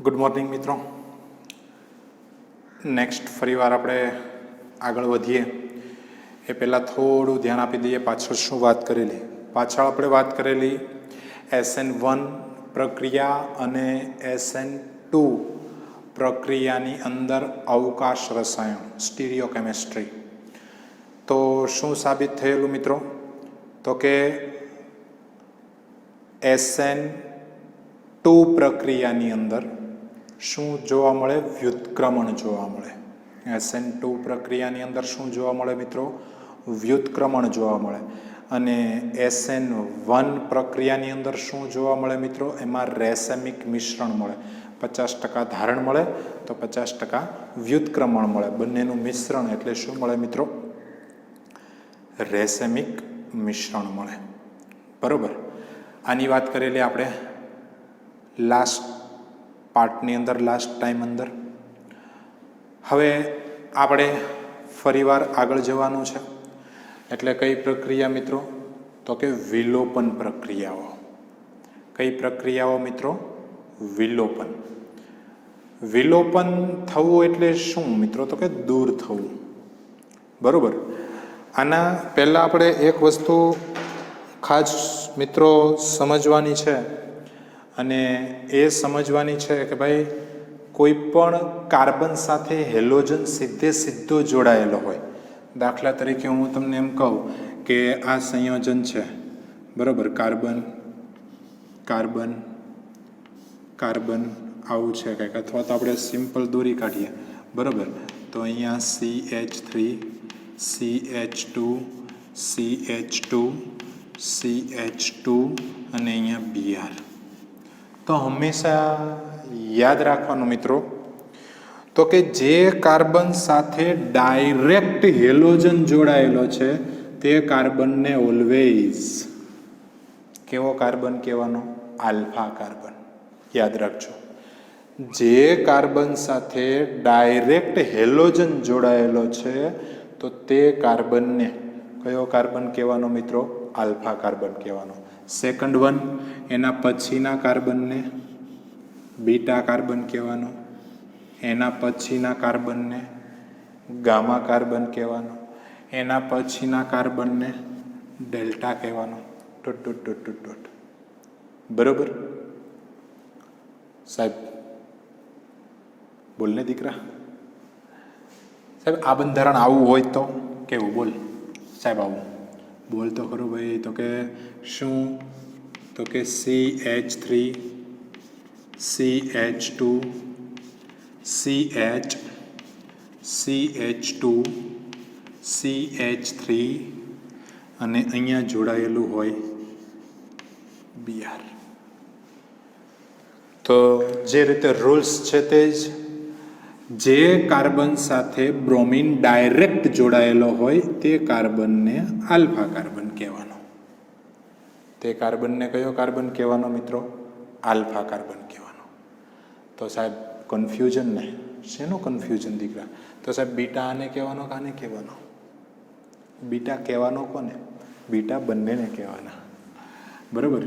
Good morning મિત્રો. Next ફરીવાર આપણે આગળ વધીએ એ પહેલાં થોડું ધ્યાન આપી દઈએ પાછળ શું વાત કરેલી. પાછળ આપણે વાત કરેલી SN1 પ્રક્રિયા અને SN2 પ્રક્રિયાની અંદર અવકાશ રસાયણ સ્ટીરિયોકેમિસ્ટ્રી. તો શું સાબિત થયેલું મિત્રો? તો કે SN2 પ્રક્રિયાની અંદર શું જોવા મળે? વ્યુત્ક્રમણ જોવા મળે. SN2 પ્રક્રિયાની અંદર શું જોવા મળે મિત્રો? વ્યુત્ક્રમણ જોવા મળે. અને SN1 પ્રક્રિયાની અંદર શું જોવા મળે મિત્રો? એમાં રેસેમિક મિશ્રણ મળે. 50% ધારણ મળે તો 50% વ્યુત્ક્રમણ મળે. બંનેનું મિશ્રણ એટલે શું મળે મિત્રો? રેસેમિક મિશ્રણ મળે. બરોબર. આની વાત કરેલી આપણે લાસ્ટ પાર્ટની અંદર, લાસ્ટ ટાઈમ અંદર. હવે આપણે ફરીવાર આગળ જવાનું છે. એટલે કઈ પ્રક્રિયા મિત્રો? તો કે વિલોપન પ્રક્રિયાઓ. કઈ પ્રક્રિયાઓ મિત્રો? વિલોપન. વિલોપન થવું એટલે શું મિત્રો? તો કે દૂર થવું. બરોબર. આના પહેલાં આપણે એક વસ્તુ ખાસ મિત્રો સમજવાની છે, અને એ સમજવાની છે કે ભાઈ કોઈ પણ કાર્બન સાથે હેલોજન સીધો જોડાયેલો હોય. દાખલા તરીકે હું તમને એમ કહું કે આ સંયોજન છે, બરાબર, કાર્બન કાર્બન કાર્બન આવું છે કંઈક, અથવા તો આપણે સિમ્પલ દોરી કાઢીએ, બરાબર. તો અહીંયા CH3 CH2 CH2 CH2 અને અહીંયા Br. તો હંમેશા યાદ રાખવાનું મિત્રો, તો કે જે કાર્બન સાથે ડાયરેક્ટ હેલોજન જોડાયેલો છે તે કાર્બનને ઓલવેઝ કેવો કાર્બન કહેવાનો? Alpha carbon. યાદ રાખજો. જે કાર્બન સાથે ડાયરેક્ટ હેલોજન જોડાયેલો છે તો તે કાર્બનને કયો કાર્બન કહેવાનો મિત્રો? આલ્ફા કાર્બન કહેવાનો. સેકન્ડ વન, એના પછીના કાર્બનને બીટા કાર્બન કહેવાનો. એના પછીના કાર્બનને ગામા કાર્બન કહેવાનો. એના પછીના કાર્બનને ડેલ્ટા કહેવાનો. ડોટ. બરોબર સાહેબ? બોલને દીકરા. સાહેબ આ બંધારણ આવું હોય તો કેવું? બોલ સાહેબ. આવું બોલ તો ખરું ભાઈ. તો કે શું? તો કે CH3 CH2 CH CH2 CH3 અને અહીંયા જોડાયેલું હોય Br. તો જે રીતે રૂલ્સ છે તે જ, જે કાર્બન સાથે બ્રોમિન ડાયરેક્ટ જોડાયેલો હોય તે કાર્બનને આલ્ફા કાર્બન કહેવાનો. તે કાર્બનને કયો કાર્બન કહેવાનો મિત્રો? આલ્ફા કાર્બન કહેવાનો. તો સાહેબ કન્ફ્યુઝન ને? શેનું કન્ફ્યુઝન દીકરા? તો સાહેબ બીટા આને કહેવાનો કે આને કહેવાનો? બીટા કહેવાનો કોને? બીટા બંનેને કહેવાના. બરાબર.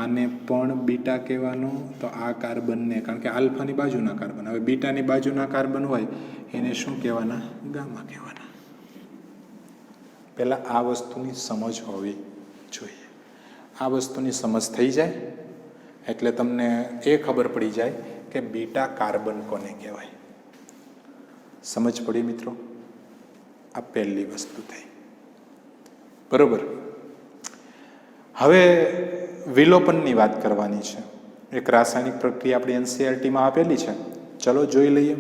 આને પણ બીટા કહેવાનો, તો આ કાર્બનને, કારણ કે આલ્ફાની બાજુના કાર્બન, હવે બીટાની બાજુના કાર્બન હોય એને શું કહેવાના? ગામા કહેવાના. પહેલાં આ વસ્તુની સમજ હોવી જોઈએ. આ વસ્તુની સમજ થઈ જાય એટલે તમને એ ખબર પડી જાય કે બીટા કાર્બન કોને કહેવાય. સમજ પડી મિત્રો? આ પહેલી વસ્તુ થઈ. બરોબર. હવે વિલોપનની વાત કરવાની છે. એક રાસાયણિક પ્રક્રિયા આપણી NCERTમાં આપેલી છે. ચલો જોઈ લઈએ.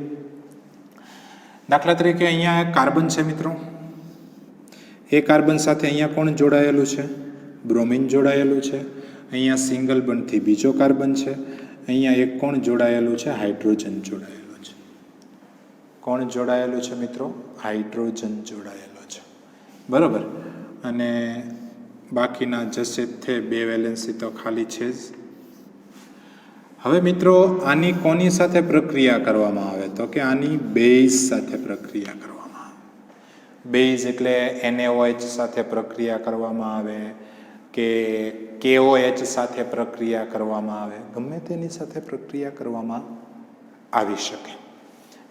દાખલા તરીકે અહીંયા કાર્બન છે મિત્રો. એ કાર્બન સાથે અહીંયા કોણ જોડાયેલું છે? બ્રોમિન જોડાયેલું છે. અહીંયા સિંગલ બોન્ડથી બીજો કાર્બન છે. અહીંયા એક કોણ જોડાયેલું છે? હાઇડ્રોજન જોડાયેલું છે. કોણ જોડાયેલું છે મિત્રો? હાઇડ્રોજન જોડાયેલો છે. બરાબર. અને બાકીના જશે તે બે વેલેન્સી તો ખાલી છે જ. હવે મિત્રો આની કોની સાથે પ્રક્રિયા કરવામાં આવે? તો કે આની બેઝ સાથે પ્રક્રિયા કરવામાં આવે. બેઝ એટલે NaOH સાથે પ્રક્રિયા કરવામાં આવે કે KOH સાથે પ્રક્રિયા કરવામાં આવે, ગમે તેની સાથે પ્રક્રિયા કરવામાં આવી શકે.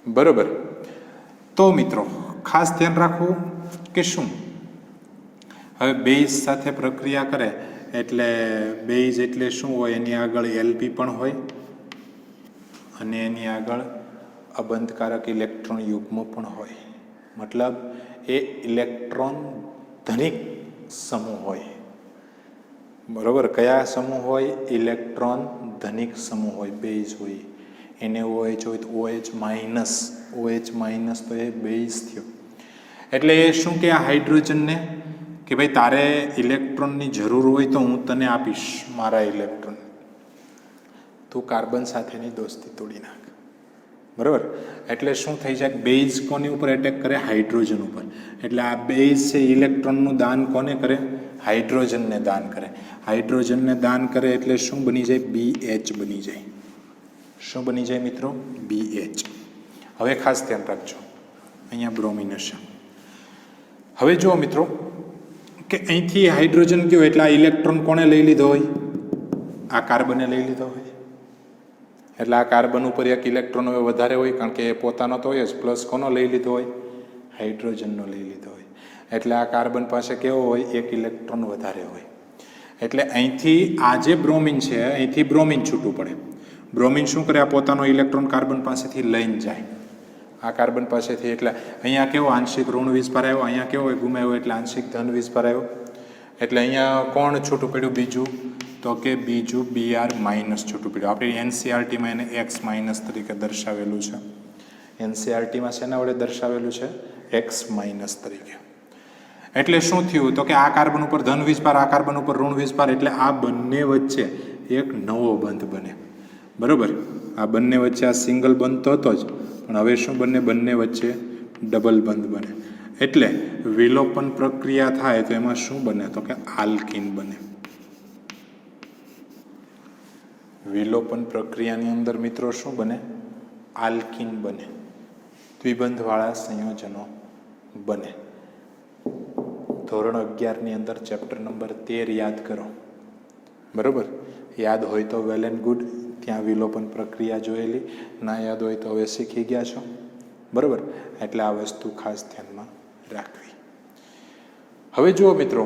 બરોબર. તો મિત્રો ખાસ ધ્યાન રાખવું કે શું હવે બેઝ સાથે પ્રક્રિયા કરે એટલે બેઝ એટલે શું હોય, એની આગળ એલપી પણ હોય અને એની આગળ અબંધકારક ઇલેક્ટ્રોન યુગ્મ પણ હોય. મતલબ એ ઇલેક્ટ્રોન ધનિક સમૂહ હોય. બરોબર. કયા સમૂહ હોય? ઇલેક્ટ્રોન ધનિક સમૂહ હોય, બેઝ હોય. એને OH હોય તો OH માઇનસ, OH માઇનસ તો એ બેઝ થયો. એટલે એ શું કે આ હાઇડ્રોજનને કે ભાઈ તારે ઇલેક્ટ્રોનની જરૂર હોય તો હું તને આપીશ મારા ઇલેક્ટ્રોન, તું કાર્બન સાથેની દોસ્તી તોડી નાખ. બરાબર. એટલે શું થઈ જાય? બેઝ કોની ઉપર એટેક કરે? હાઇડ્રોજન ઉપર. એટલે આ બેઝ છે ઇલેક્ટ્રોનનું દાન કોને કરે? હાઇડ્રોજનને દાન કરે. હાઇડ્રોજનને દાન કરે એટલે શું બની જાય? BH બની જાય. શું બની જાય મિત્રો? BH. હવે ખાસ ધ્યાન રાખજો, અહીંયા બ્રોમિન હશે. હવે જુઓ મિત્રો કે અહીંથી હાઇડ્રોજન ગયો એટલે આ ઇલેક્ટ્રોન કોણે લઈ લીધો હોય? આ કાર્બને લઈ લીધો હોય. એટલે આ કાર્બન ઉપર એક ઇલેક્ટ્રોન હવે વધારે હોય, કારણ કે એ પોતાનો તો હોય જ, પ્લસ કોનો લઈ લીધો હોય? હાઇડ્રોજનનો લઈ લીધો હોય. એટલે આ કાર્બન પાસે કેવો હોય? એક ઇલેક્ટ્રોન વધારે હોય. એટલે અહીંથી આ જે બ્રોમિન છે અહીંથી બ્રોમિન છૂટું પડે. બ્રોમિન શું કરે? આ પોતાનો ઇલેક્ટ્રોન કાર્બન પાસેથી લઈને જાય આ કાર્બન પાસેથી. એટલે અહીંયા કેવો આંશિક ઋણ વિસ્ફાર આવ્યો, અહીંયા કેવો હોય? ગુમાવ્યો એટલે આંશિક ધન વિસ્ફાર આવ્યો. એટલે અહીંયા કોણ છૂટું પડ્યું? બીજું તો કે બીજું Br માઇનસ છૂટું પડ્યું. આપણે એનસીઆરટીમાં એને એક્સ માઇનસ તરીકે દર્શાવેલું છે. એનસીઆરટીમાં શેના વડે દર્શાવેલું છે? એક્સ માઇનસ તરીકે. એટલે શું થયું? તો કે આ કાર્બન ઉપર ધન વિસ્ફાર, આ કાર્બન ઉપર ઋણ વિસ્ફાર, એટલે આ બંને વચ્ચે એક નવો બંધ બને. બરોબર. આ બંને વચ્ચે આ સિંગલ બંધ તો હતો જ, પણ હવે શું બને? બંને વચ્ચે ડબલ બંધ બને. એટલે વિલોપન પ્રક્રિયા થાય તો એમાં શું બને? તો કે આલ્કીન બને. વિલોપન પ્રક્રિયાની અંદર મિત્રો શું બને? આલ્કીન બને. દ્વિબંધવાળા સંયોજનો બને. ધોરણ 11ની અંદર ચેપ્ટર નંબર 13 યાદ કરો. બરોબર. યાદ હોય તો વેલ એન્ડ ગુડ, ત્યાં વિલોપન પ્રક્રિયા જોયેલી. ના યાદ હોય તો હવે શીખી ગયા છો. બરોબર. એટલે આ વસ્તુ ખાસ ધ્યાનમાં રાખવી. હવે જુઓ મિત્રો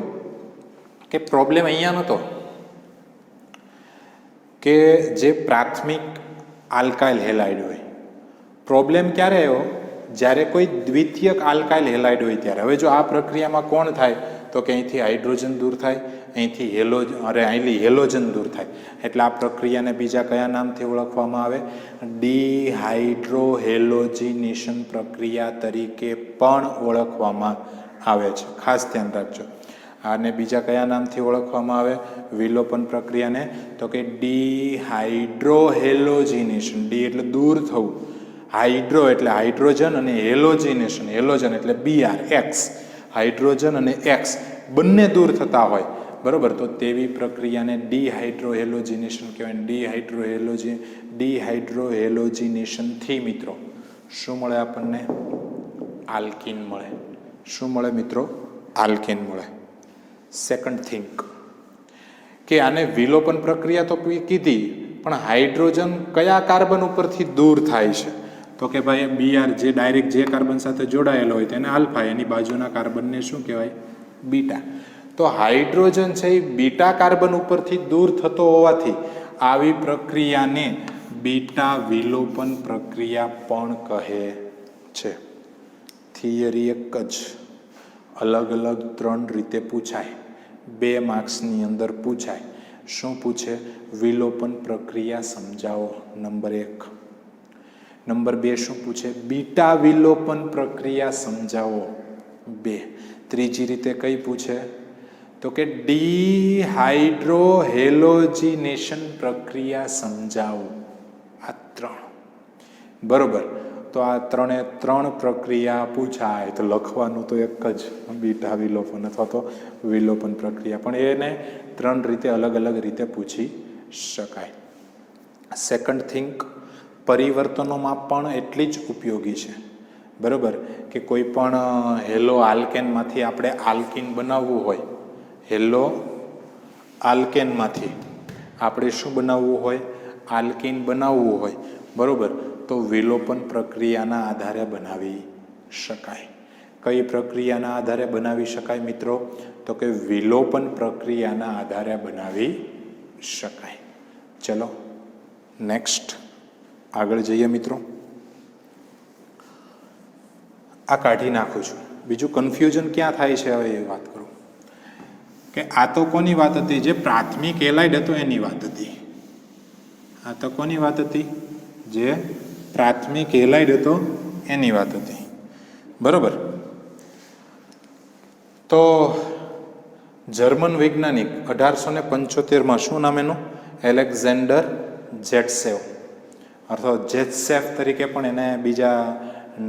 કે પ્રોબ્લેમ અહીંયા નહોતો કે જે પ્રાથમિક આલ્કાઇલ હેલાઇડ હોય. પ્રોબ્લેમ ક્યારે આવ્યો? જ્યારે કોઈ દ્વિતીયક આલ્કાઇલ હેલાઇડ હોય ત્યારે. હવે જો આ પ્રક્રિયામાં કોણ થાય? તો કે અહીંથી હાઇડ્રોજન દૂર થાય, અહીંથી અહીંથી હેલોજન દૂર થાય. એટલે આ પ્રક્રિયાને બીજા કયા નામથી ઓળખવામાં આવે? ડિહાઇડ્રોહેલોજિનેશન પ્રક્રિયા તરીકે પણ ઓળખવામાં આવે છે. ખાસ ધ્યાન રાખજો. આને બીજા કયા નામથી ઓળખવામાં આવે? વિલોપન પ્રક્રિયાને તો કે ડિહાઇડ્રોહેલોજિનેશન. ડી એટલે દૂર થવું, હાઇડ્રો એટલે હાઇડ્રોજન અને હેલોજિનેશન, હેલોજન એટલે Br એક્સ. હાઇડ્રોજન અને એક્સ બંને દૂર થતા હોય. બરોબર. તો તેવી પ્રક્રિયાને ડિહાઇડ્રોહેલોજિનેશન કહેવાય. ડિહાઇડ્રોહેલોજિનેશનથી મિત્રો શું મળે આપણને? આલ્કીન મળે. શું મળે મિત્રો? આલ્કીન મળે. સેકન્ડ થિંક કે આને વિલોપન પ્રક્રિયા તો કીધી, પણ હાઇડ્રોજન કયા કાર્બન ઉપરથી દૂર થાય છે? તો કે ભાઈ Br જે ડાયરેક્ટ જે કાર્બન સાથે જોડાયેલો હોય તેને આલ્ફા, એની બાજુના કાર્બનને શું કહેવાય? બીટા. તો હાઇડ્રોજન છે એ બીટા કાર્બન ઉપરથી દૂર થતો હોવાથી આવી પ્રક્રિયાને બીટા વિલોપન પ્રક્રિયા પણ કહે છે. થિયરી એક જ, અલગ અલગ 3 રીતે પૂછાય. 2 માર્ક્સની અંદર પૂછાય. શું પૂછે? વિલોપન પ્રક્રિયા સમજાવો, નંબર 1. નંબર 2 શું પૂછે? બીટા વિલોપન પ્રક્રિયા સમજાવો, 2. ત્રીજી રીતે કઈ પૂછે? તો કે ડિહાઇડ્રોહેલોજિનેશન પ્રક્રિયા સમજાવો. આ 3. બરોબર. તો આ 3 પ્રક્રિયા પૂછાય તો લખવાનું તો એક જ, બીટા વિલોપન અથવા તો વિલોપન પ્રક્રિયા. પણ એને 3 રીતે અલગ અલગ રીતે પૂછી શકાય. સેકન્ડ થિંક પરિવર્તનોમાં પણ એટલી જ ઉપયોગી છે. બરાબર. કે કોઈ પણ હેલો આલ્કેનમાંથી આપણે આલ્કીન બનાવવું હોય, હેલો આલ્કેનમાંથી આપણે શું બનાવવું હોય? આલ્કીન બનાવવું હોય. બરાબર. તો વિલોપન પ્રક્રિયાના આધારે બનાવી શકાય. કઈ પ્રક્રિયાના આધારે બનાવી શકાય મિત્રો? તો કે વિલોપન પ્રક્રિયાના આધારે બનાવી શકાય. ચલો નેક્સ્ટ આગળ જઈએ મિત્રો. આ કાઢી નાખું છું. બીજું કન્ફ્યુઝન ક્યાં થાય છે હવે એ વાત કરું કે આ તો કોની વાત હતી? જે પ્રાથમિક એલાઇડ હતો એની વાત હતી. આ તો કોની વાત હતી? જે પ્રાથમિક એલાઇડ હતો એની વાત હતી. બરોબર. તો જર્મન વૈજ્ઞાનિક 1875માં શું નામ એનું? એલેક્ઝાન્ડર જેટ્સેવ, અથવા જેટ્સેફ તરીકે પણ એને બીજા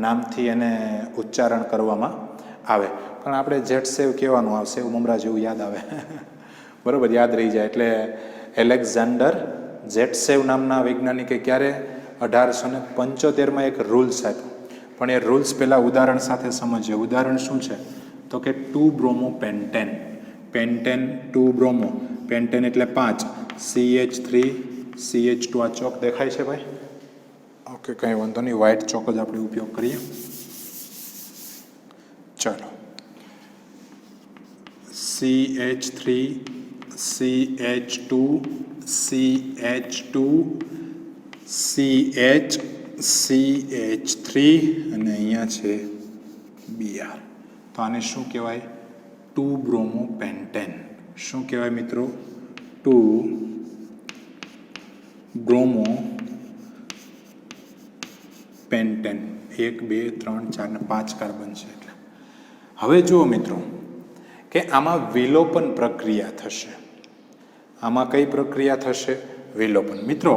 નામથી એને ઉચ્ચારણ કરવામાં આવે, પણ આપણે જેટ્સેવ કહેવાનું આવશે, એવું મમરા જેવું યાદ આવે. બરાબર, યાદ રહી જાય. એટલે એલેક્ઝાન્ડર જેટ્સેવ નામના વૈજ્ઞાનિકે ક્યારે 1875માં એક રૂલ્સ આપ્યો. પણ એ રૂલ્સ પહેલાં ઉદાહરણ સાથે સમજીએ. ઉદાહરણ શું છે? તો કે 2-બ્રોમો પેન્ટેન. પેન્ટેન 2-બ્રોમો પેન્ટેન એટલે 5 CH3 CH2. આ ચોક દેખાય છે ભાઈ? ઓકે, કંઈ વાંધો નહીં, વ્હાઇટ ચોક જ આપણે ઉપયોગ કરીએ. ચલો, CH3 CH2 CH2 CH CH3 અને અહીંયા છે Br. તો આને શું કહેવાય? 2-બ્રોમો પેન્ટેન. શું કહેવાય મિત્રો? 2-બ્રોમો પેન્ટેન. 1 2 3 4 ને 5 કાર્બન છે. એટલે હવે જુઓ મિત્રો કે આમાં વિલોપન પ્રક્રિયા થશે. આમાં કઈ પ્રક્રિયા થશે? વિલોપન. મિત્રો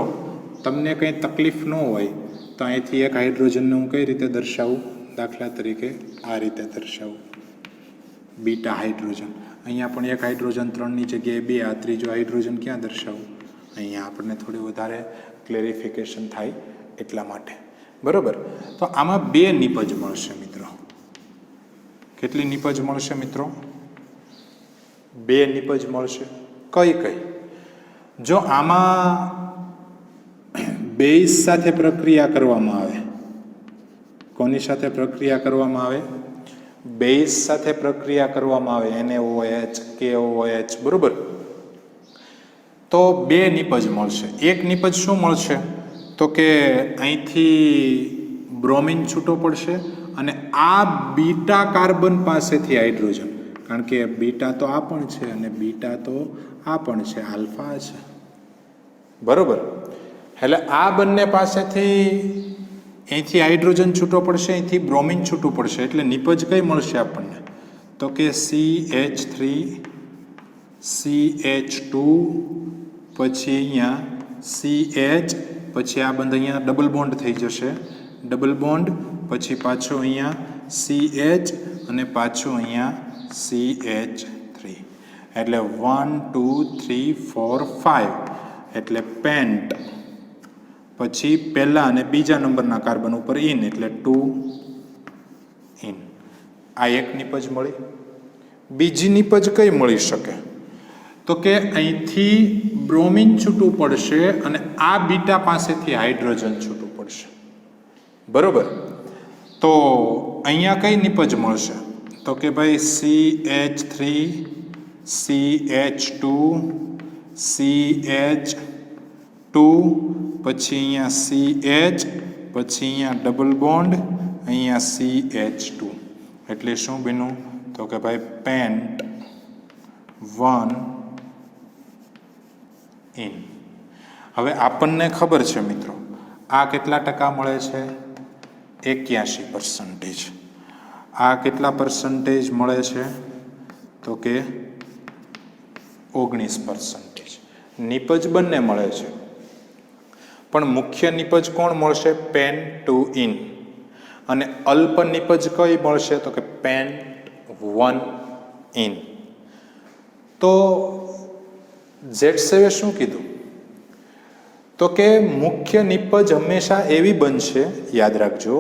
તમને કંઈ તકલીફ ન હોય તો અહીંથી એક હાઇડ્રોજનને હું કઈ રીતે દર્શાવું? દાખલા તરીકે આ રીતે દર્શાવું, બીટા હાઇડ્રોજન. અહીંયા પણ એક હાઇડ્રોજન 3ની જગ્યાએ 2. આ ત્રીજો હાઇડ્રોજન ક્યાં દર્શાવું? અહીંયા આપણને થોડી વધારે ક્લેરિફિકેશન થાય એટલા માટે. બરાબર. તો આમાં 2 નિપજ મળશે મિત્રો. કેટલી નિપજ મળશે મિત્રો? 2 નિપજ મળશે. કઈ કઈ? જો આમાં બેઝ સાથે પ્રક્રિયા કરવામાં આવે. કોની સાથે પ્રક્રિયા કરવામાં આવે? બેઝ સાથે પ્રક્રિયા કરવામાં આવે. NaOH KOH. બરોબર. તો 2 નિપજ મળશે. એક નિપજ શું મળશે? તો કે અહીંથી બ્રોમિન છૂટો પડશે અને આ બીટા કાર્બન પાસેથી હાઇડ્રોજન, કારણ કે બીટા તો આ પણ છે અને બીટા તો આ પણ છે, આલ્ફા છે. બરોબર. એટલે આ બંને પાસેથી અહીંથી હાઇડ્રોજન છૂટો પડશે, અહીંથી બ્રોમિન છૂટું પડશે. એટલે નિપજ કઈ મળશે આપણને? તો કે CH3 CH2 પછી અહીંયા CH, પછી આ બંધ અહીંયા ડબલ બોન્ડ થઈ જશે, ડબલ બોન્ડ, પછી પાછો અહીંયા CH અને પાછો અહીંયા CH3. એટલે 1 2 3 4 5 એટલે પેન્ટ. પછી પહેલા અને બીજા નંબરના કાર્બન ઉપર ઇન એટલે 2 ઇન. આ એક નિપજ મળી. બીજી નિપજ કઈ મળી શકે? તો કે અહીંથી બ્રોમિન છૂટું પડશે અને આ બીટા પાસેથી હાઇડ્રોજન છૂટું પડશે. બરોબર. તો અહીંયા કઈ નિપજ મળશે? તો કે ભાઈ CH3 CH2 CH2 પછી અહીંયા CH, પછી અહીંયા ડબલ બોન્ડ, અહીંયા CH2. એટલે શું બન્યું? તો કે ભાઈ પેન્ટ 1 ઇન. હવે આપણને ખબર છે મિત્રો આ કેટલા ટકા મળે છે? 81%. આ કેટલા પર્સન્ટેજ મળે છે? તો કે 19%. નિપજ બંને મળે છે, પણ મુખ્ય નિપજ કોણ મળશે? Pent 2 ene. અને અલ્પ નિપજ કઈ મળશે? તો કે પેન 1 ઇન. તો જેટ્સેવે શું કીધું? તો કે મુખ્ય નિપજ હંમેશા એવી બનશે, યાદ રાખજો,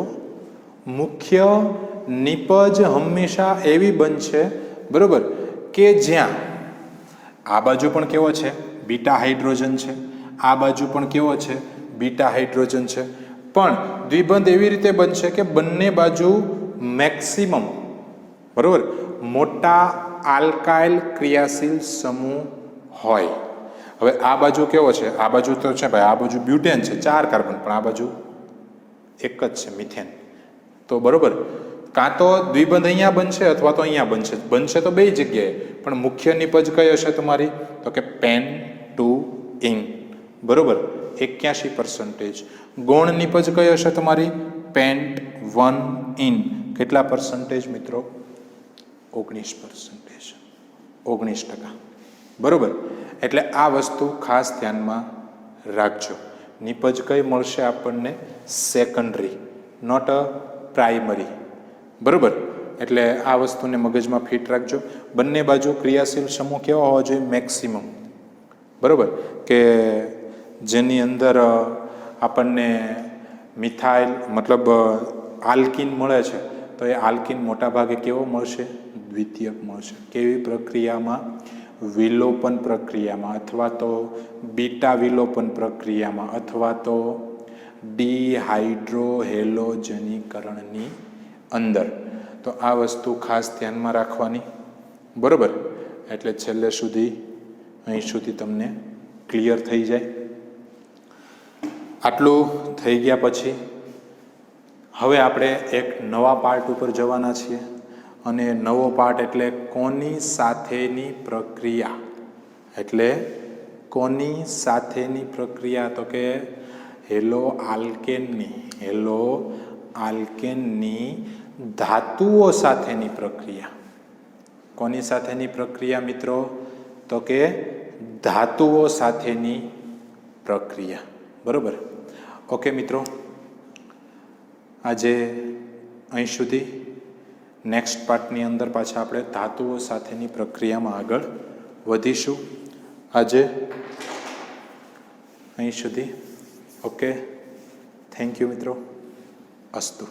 મુખ્ય નિપજ હંમેશા એવી બનશે, બરોબર, કે જ્યાં આ બાજુ પણ કેવો છે? બીટા હાઇડ્રોજન છે. આ બાજુ પણ કેવો છે? બીટા હાઇડ્રોજન છે. પણ દ્વિબંધ એવી રીતે બનશે કે બંને બાજુ મેક્સિમમ, બરોબર, મોટા આલ્કાઇલ ક્રિયાશીલ સમૂહ હોય. હવે આ બાજુ કેવો છે? આ બાજુ તો છે ભાઈ, આ બાજુ બ્યુટેન છે 4 કાર્બન, પણ આ બાજુ એક જ છે મિથેન. તો બરોબર, કાં તો દ્વિબંધ અહીંયા બનશે અથવા તો અહીંયા બનશે. બનશે તો બે જગ્યાએ, પણ મુખ્ય નિપજ કઈ હશે તમારી? તો કે પેન ટુ ઇન, બરોબર, 81%. ગૌણ નિપજ કઈ હશે તમારી? Pant 1 in. કેટલા પરસન્ટેજ મિત્રો? 19%, 19%, બરોબર. એટલે આ વસ્તુ ખાસ ધ્યાનમાં રાખજો. નિપજ કઈ મળશે આપણને? સેકન્ડરી, નોટ અ પ્રાઇમરી, બરોબર. એટલે આ વસ્તુને મગજમાં ફિટ રાખજો. બંને બાજુ ક્રિયાશીલ સમૂહ કેવા હોવા જોઈએ? મેક્સિમમ, બરોબર, કે જેની અંદર આપણને મિથાઇલ મતલબ આલ્કિન મળે છે, તો એ આલ્કિન મોટા ભાગે કેવો મળશે? દ્વિતીયક મળશે. કેવી પ્રક્રિયામાં? વિલોપન પ્રક્રિયામાં, અથવા તો બીટા વિલોપન પ્રક્રિયામાં, અથવા તો ડિહાઇડ્રોહેલોજનીકરણની અંદર. તો આ વસ્તુ ખાસ ધ્યાનમાં રાખવાની, બરોબર. એટલે છેલ્લે સુધી અહીં સુધી તમને ક્લિયર થઈ જાય. આટલું થઈ ગયા પછી હવે આપણે એક નવા પાર્ટ ઉપર જવાના છીએ. અને નવો પાર્ટ એટલે કોની સાથેની પ્રક્રિયા? એટલે કોની સાથેની પ્રક્રિયા? તો કે હેલો આલ્કેનની ધાતુઓ સાથેની પ્રક્રિયા. કોની સાથેની પ્રક્રિયા મિત્રો? તો કે ધાતુઓ સાથેની પ્રક્રિયા, બરોબર. ઓકે મિત્રો, આજે અહીં સુધી. નેક્સ્ટ પાર્ટની અંદર પાછા આપણે ધાતુઓ સાથેની પ્રક્રિયામાં આગળ વધીશું. આજે અહીં સુધી. ઓકે, થેન્ક યુ મિત્રો. અસ્તુ.